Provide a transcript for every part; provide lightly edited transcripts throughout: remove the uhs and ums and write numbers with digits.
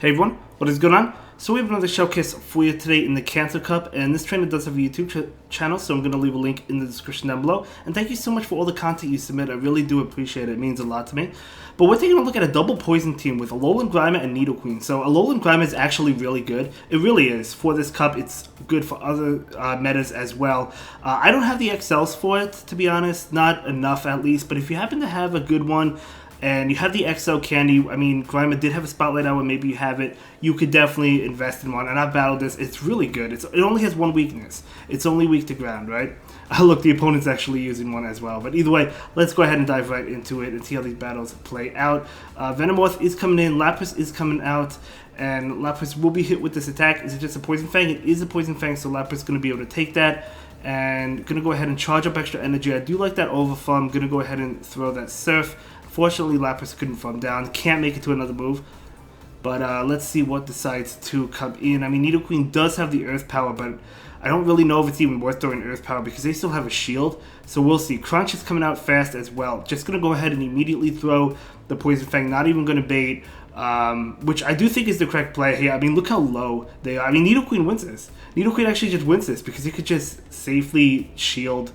Hey everyone, what is going on? So we have another showcase for you today in the Kanto Cup, and this trainer does have a YouTube channel, so I'm going to leave a link in the description down below. And thank you so much for all the content you submit, I really do appreciate it, it means a lot to me. But we're taking a look at a double poison team with Alolan Grimer and Nidoqueen. So Alolan Grimer is actually really good, it really is. For this cup, it's good for other metas as well. I don't have the XLs for it, to be honest, not enough at least, but if you happen to have a good one, and you have the XL candy, I mean, Grimer did have a Spotlight Hour, maybe you have it, you could definitely invest in one, and I've battled this, it's really good. It only has one weakness, it's only weak to ground, right? Look, the opponent's actually using one as well, but either way, let's go ahead and dive right into it and see how these battles play out. Venomoth is coming in, Lapras is coming out, and Lapras will be hit with this attack. Is it just a Poison Fang? It is a Poison Fang, so Lapras is going to be able to take that, and going to go ahead and charge up extra energy. I do like that overfarm, I'm going to go ahead and throw that Surf. Fortunately, Lapras couldn't farm down. Can't make it to another move. But let's see what decides to come in. I mean, Nidoqueen does have the Earth Power, but I don't really know if it's even worth throwing Earth Power because they still have a shield. So we'll see. Crunch is coming out fast as well. Just going to go ahead and immediately throw the Poison Fang. Not even going to bait, which I do think is the correct play here. I mean, look how low they are. I mean, Nidoqueen wins this. Nidoqueen actually just wins this because he could just safely shield,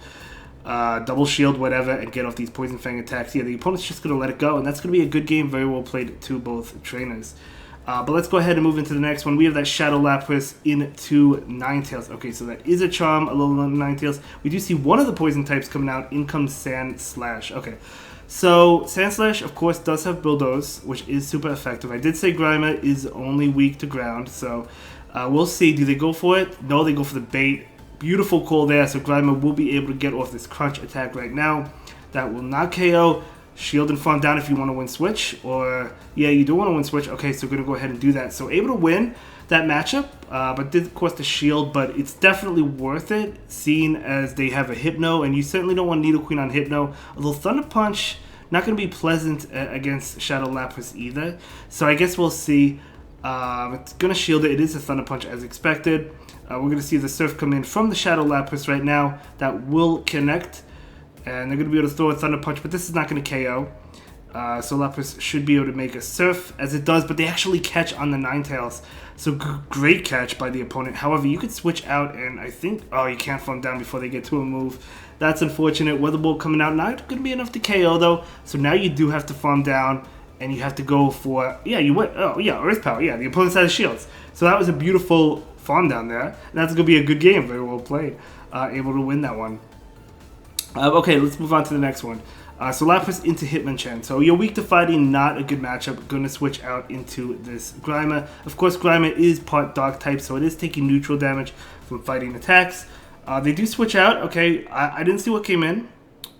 double shield, whatever, and get off these Poison Fang attacks. Yeah, the opponent's just going to let it go, and that's going to be a good game. Very well played to both trainers. But let's go ahead and move into the next one. We have that Shadow Lapras into Ninetales. Okay, so that is a Charm, a little Ninetales. We do see one of the Poison types coming out. In comes Sandslash. Okay, so Sandslash, of course, does have Bulldoze, which is super effective. I did say Grimer is only weak to ground, so we'll see. Do they go for it? No, they go for the bait. Beautiful call there, so Grimer will be able to get off this Crunch attack right now. That will not KO. Shield and farm down if you want to win Switch, or yeah, you do want to win Switch. Okay, so we're going to go ahead and do that. So able to win that matchup, but did cost the shield, but it's definitely worth it, seeing as they have a Hypno, and you certainly don't want Nidoqueen on Hypno. Although Thunder Punch, not going to be pleasant against Shadow Lapras either, so I guess we'll see. It's going to shield it. It is a Thunder Punch as expected. We're going to see the Surf come in from the Shadow Lapras right now. That will connect. And they're going to be able to throw a Thunder Punch, but this is not going to KO. So Lapras should be able to make a Surf, as it does, but they actually catch on the Ninetales. So great catch by the opponent. However, you could switch out, and I think... Oh, you can't farm down before they get to a move. That's unfortunate. Weather Ball coming out. Not going to be enough to KO, though. So now you do have to farm down, and you have to go for... Yeah, you went... Oh, yeah, Earth Power. Yeah, the opponent's has shields. So that was a beautiful farm down there. And that's going to be a good game. Very well played. Able to win that one. Okay, let's move on to the next one. So Lapras into Hitmonchan. So you're weak to fighting, not a good matchup. Going to switch out into this Grimer. Of course, Grimer is part Dark type, so it is taking neutral damage from fighting attacks. They do switch out. Okay, I didn't see what came in,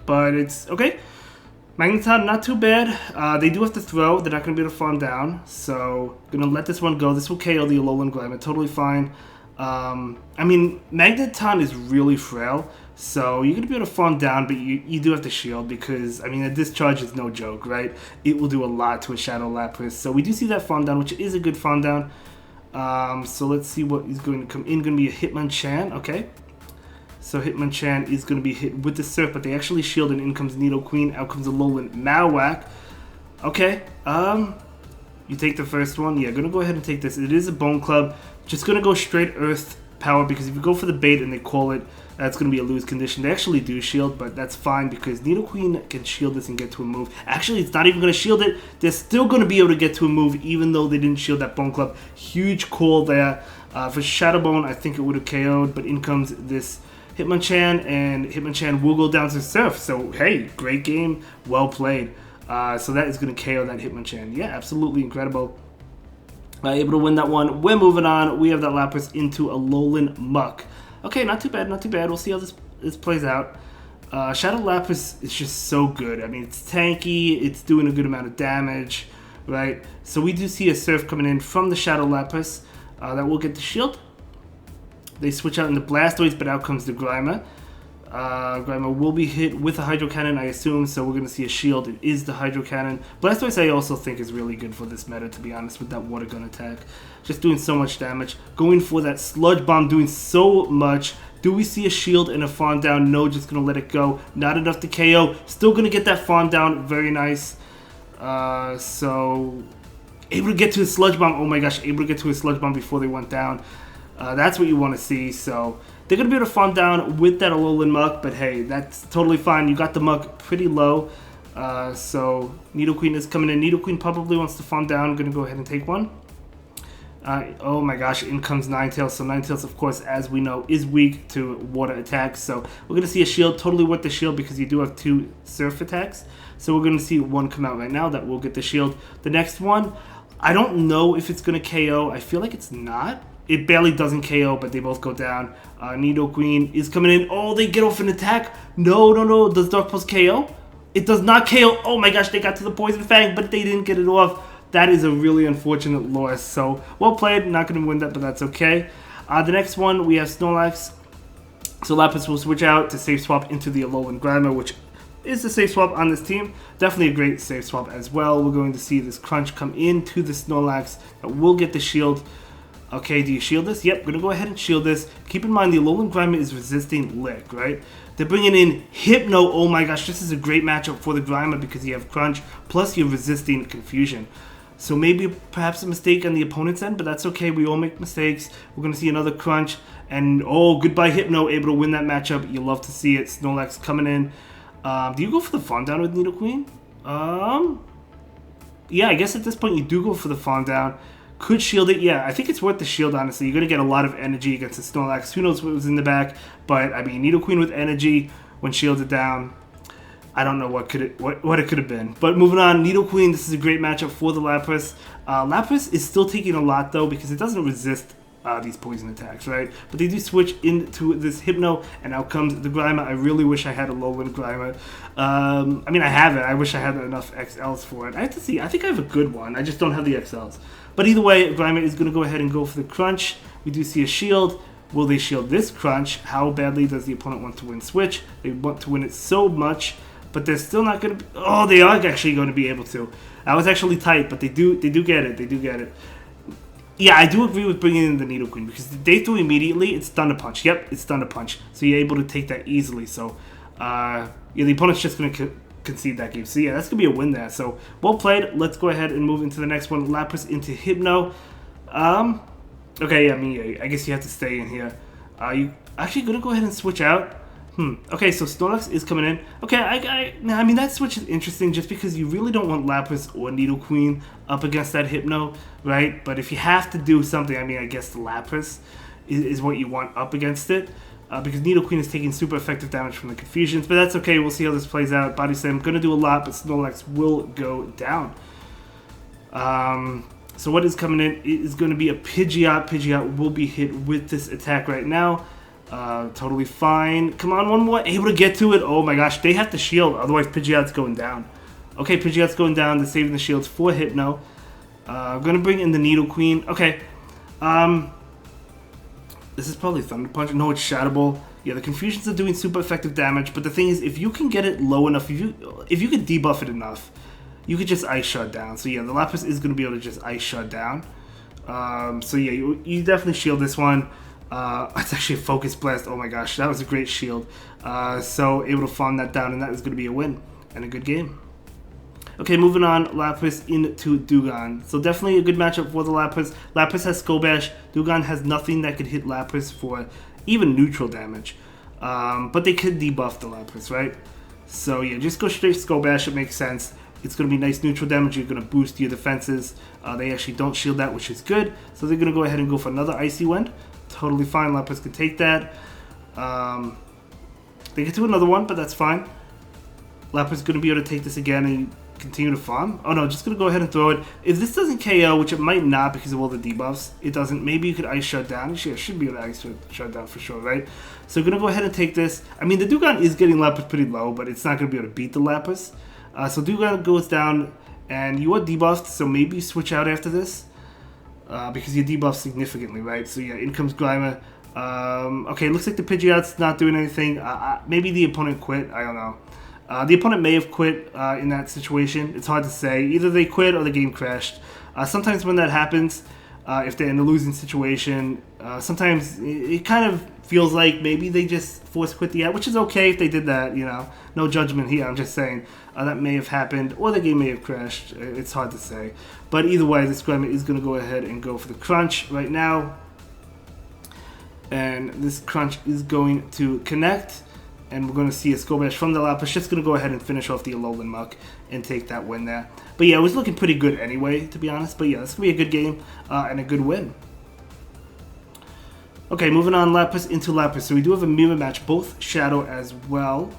but it's okay. Magneton, not too bad. They do have to throw. They're not going to be able to farm down. So going to let this one go. This will KO the Alolan Grimer. Totally fine. I mean, Magneton is really frail. So you're going to be able to farm down, but you do have to shield because, I mean, a discharge is no joke, right? It will do a lot to a Shadow Lapras. So we do see that farm down, which is a good farm down. So let's see what is going to come in. Going to be a Hitmonchan, okay. So Hitmonchan is going to be hit with the Surf, but they actually shield, and in comes Nidoqueen. Out comes Alolan Marowak. Okay, you take the first one. Yeah, going to go ahead and take this. It is a Bone Club. Just going to go straight Earth Power because if you go for the bait and they call it, that's going to be a lose condition. They actually do shield, but that's fine because Nidoqueen can shield this and get to a move. Actually, it's not even going to shield it. They're still going to be able to get to a move even though they didn't shield that Bone Club. Huge call there. For Shadow Bone, I think it would have KO'd, but in comes this Hitmonchan, and Hitmonchan will go down to Surf. So, hey, great game. Well played. So that is going to KO that Hitmonchan. Yeah, absolutely incredible. Able to win that one. We're moving on. We have that Lapras into Alolan Muck. Okay, not too bad, not too bad. We'll see how this plays out. Shadow Lapras is just so good. I mean, it's tanky. It's doing a good amount of damage, right? So we do see a Surf coming in from the Shadow Lapras. That will get the shield. They switch out into Blastoise, but out comes the Grimer. Grimer will be hit with a Hydro Cannon, I assume, so we're going to see a shield. It is the Hydro Cannon. Blastoise I also think is really good for this meta, to be honest, with that Water Gun attack. Just doing so much damage. Going for that Sludge Bomb, doing so much. Do we see a shield and a farm down? No, just going to let it go. Not enough to KO. Still going to get that farm down. Very nice. So able to get to his Sludge Bomb. Oh my gosh, able to get to his Sludge Bomb before they went down. That's what you want to see. So they're going to be able to farm down with that Alolan Muk, but hey, that's totally fine. You got the Muk pretty low. So Nidoqueen is coming in. Nidoqueen probably wants to farm down. I'm going to go ahead and take one. Oh my gosh, in comes Ninetales. So Ninetales, of course, as we know, is weak to water attacks. So we're going to see a shield, totally worth the shield because you do have 2 surf attacks. So we're going to see one come out right now that will get the shield. The next one, I don't know if it's going to KO. I feel like it's not. It barely doesn't KO, but they both go down. Nidoqueen is coming in. Oh, they get off an attack. No. Does Dark Pulse KO? It does not KO. Oh my gosh, they got to the Poison Fang, but they didn't get it off. That is a really unfortunate loss. So, well played. Not going to win that, but that's okay. The next one, we have Snorlax. So Lapras will switch out to safe swap into the Alolan Grimer, which is the safe swap on this team. Definitely a great safe swap as well. We're going to see this Crunch come into the Snorlax that will get the shield. Okay, do you shield this? Yep, going to go ahead and shield this. Keep in mind, the Alolan Grimer is resisting Lick, right? They're bringing in Hypno. Oh my gosh, this is a great matchup for the Grimer because you have Crunch, plus you're resisting Confusion. So maybe perhaps a mistake on the opponent's end, but that's okay. We all make mistakes. We're going to see another Crunch. And, oh, goodbye Hypno, able to win that matchup. You love to see it. Snorlax coming in. Do you go for the farm down with Nidoqueen? Yeah, I guess at this point you do go for the farm down. Could shield it. Yeah, I think it's worth the shield, honestly. You're going to get a lot of energy against the Snorlax. Who knows what was in the back. But, I mean, Nidoqueen with energy when shielded down. I don't know what it could have been. But moving on, Nidoqueen, this is a great matchup for the Lapras. Lapras is still taking a lot, though, because it doesn't resist these poison attacks, right? But they do switch into this Hypno, and out comes the Grimer. I really wish I had a low-wind Grimer. I mean, I have it. I wish I had enough XLs for it. I have to see. I think I have a good one. I just don't have the XLs. But either way, Grimer is going to go ahead and go for the Crunch. We do see a shield. Will they shield this Crunch? How badly does the opponent want to win Switch? They want to win it so much, but they're still not going to... Oh, they are actually going to be able to. That was actually tight, but they do get it. They do get it. Yeah, I do agree with bringing in the Nidoqueen, because the Day 2 immediately, it's Thunder Punch. Yep, it's Thunder Punch. So you're able to take that easily. So, yeah, the opponent's just going to concede that game. So, yeah, that's going to be a win there. So, well played. Let's go ahead and move into the next one. Lapras into Hypno. Okay, yeah, I mean, I guess you have to stay in here. You actually going to go ahead and switch out? Okay, so Snorlax is coming in. Okay, I mean, that switch is interesting just because you really don't want Lapras or Nidoqueen up against that Hypno, right? But if you have to do something, I mean, I guess the Lapras is what you want up against it. Because Nidoqueen is taking super effective damage from the Confusions. But that's okay, we'll see how this plays out. Body Slam, going to do a lot, but Snorlax will go down. So what is coming in is going to be a Pidgeot. Pidgeot will be hit with this attack right now. Totally fine. Come on, one more. Able to get to it. Oh my gosh, they have to shield. Otherwise, Pidgeot's going down. Okay, Pidgeot's going down. They're saving the shields for Hypno. I'm going to bring in the Nidoqueen. Okay. This is probably Thunder Punch. No, it's Shadow Ball. Yeah, the Confusions are doing super effective damage. But the thing is, if you can get it low enough, if you can debuff it enough, you could just Ice Shot down. So yeah, the Lapras is going to be able to just Ice Shot down. So yeah, you definitely shield this one. It's actually a Focus Blast. Oh my gosh, that was a great shield. So able to farm that down, and that is going to be a win and a good game. Okay, moving on, Lapras into Dewgong. So definitely a good matchup for the Lapras. Lapras has Skull Bash. Dewgong has nothing that could hit Lapras for even neutral damage. But they could debuff the Lapras, right? So yeah, just go straight Skull Bash. It makes sense. It's going to be nice neutral damage. You're going to boost your defenses. They actually don't shield that, which is good. So they're going to go ahead and go for another Icy Wind. Totally fine. Lapras can take that. They get to another one, but that's fine. Lapras is going to be able to take this again and continue to farm. Oh no, just going to go ahead and throw it. If this doesn't KO, which it might not because of all the debuffs, it doesn't. Maybe you could Ice Shut Down. Actually, I should be able to Ice Shut Down for sure, right? So we're going to go ahead and take this. I mean, the Dewgong is getting Lapras pretty low, but it's not going to be able to beat the Lapras. So Dewgong goes down, and you are debuffed, so maybe switch out after this. Because you're debuffed significantly, right? So yeah, in comes Grimer. Okay, looks like the Pidgeot's not doing anything. Maybe the opponent quit. I don't know. The opponent may have quit in that situation. It's hard to say. Either they quit or the game crashed. Sometimes when that happens, if they're in a losing situation, sometimes it kind of feels like maybe they just force quit the app, which is okay if they did that, you know. No judgment here. I'm just saying that may have happened, or the game may have crashed. It's hard to say. But either way, this Grimer is going to go ahead and go for the crunch right now. And this crunch is going to connect. And we're going to see a Skull Bash from the Lapras. Just going to go ahead and finish off the Alolan Muck and take that win there. But yeah, it was looking pretty good anyway, to be honest. But yeah, this going to be a good game and a good win. Okay, moving on, Lapras into Lapras. So we do have a mirror match, both Shadow as well.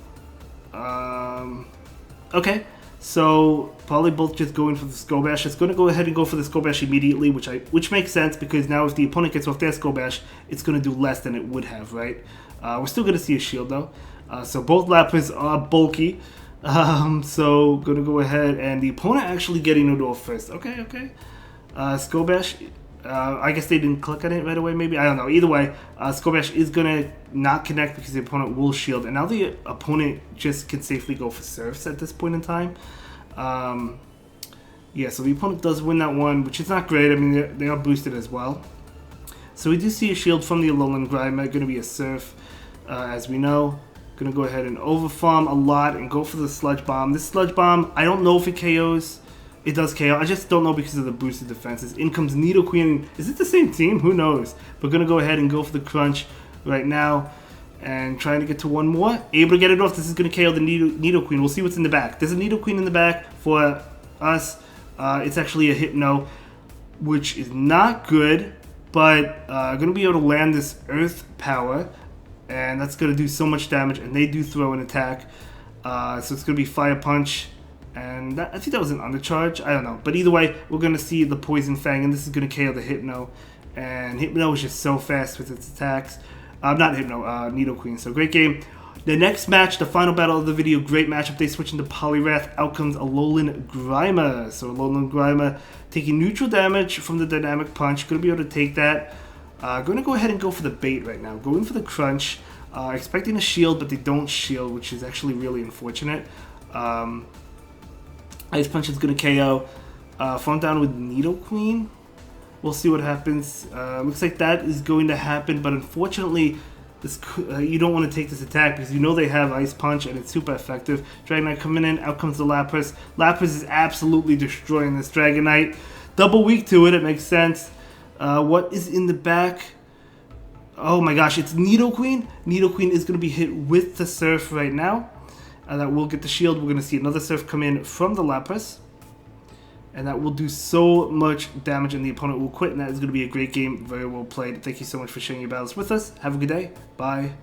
Okay, so probably both just going for the Skull Bash. It's going to go ahead and go for the Skull Bash immediately, which makes sense because now if the opponent gets off their Skull Bash, it's going to do less than it would have, right? We're still going to see a shield though. So both Lapras are bulky. So going to go ahead and the opponent actually getting it off first. Okay. Skull Bash. I guess they didn't click on it right away, maybe. I don't know. Either way, Skull Bash is going to not connect because the opponent will shield. And now the opponent just can safely go for Surfs at this point in time. Yeah, so the opponent does win that one, which is not great. I mean, they are boosted as well. So we do see a shield from the Alolan Grimer. Going to be a Surf, as we know. Going to go ahead and overfarm a lot and go for the Sludge Bomb. This Sludge Bomb, I don't know if it KOs. It does KO. I just don't know because of the boosted defenses. In comes Nidoqueen. Is it the same team? Who knows? We're going to go ahead and go for the crunch right now. And trying to get to one more. Able to get it off. This is going to KO the Nidoqueen. We'll see what's in the back. There's a Nidoqueen in the back for us. It's actually a Hypno, which is not good. But going to be able to land this Earth Power. And that's going to do so much damage. And they do throw an attack. So it's going to be Fire Punch. And I think that was an undercharge. I don't know. But either way, we're going to see the Poison Fang. And this is going to KO the Hypno. And Hypno is just so fast with its attacks. Not Hypno, Nidoqueen. So great game. The next match, the final battle of the video. Great matchup. They switch into Poliwrath. Out comes Alolan Grimer. So Alolan Grimer taking neutral damage from the Dynamic Punch. Going to be able to take that. Going to go ahead and go for the bait right now. Going for the crunch. Expecting a shield, but they don't shield, which is actually really unfortunate. Ice Punch is going to KO. Front down with Nidoqueen. We'll see what happens. Looks like that is going to happen, but unfortunately, this you don't want to take this attack because you know they have Ice Punch and it's super effective. Dragonite coming in. Out comes the Lapras. Lapras is absolutely destroying this Dragonite. Double weak to it. It makes sense. What is in the back? Oh my gosh, it's Nidoqueen. Nidoqueen is going to be hit with the Surf right now. That will get the shield. We're going to see another Surf come in from the Lapras. And that will do so much damage and the opponent will quit. And that is going to be a great game. Very well played. Thank you so much for sharing your battles with us. Have a good day. Bye.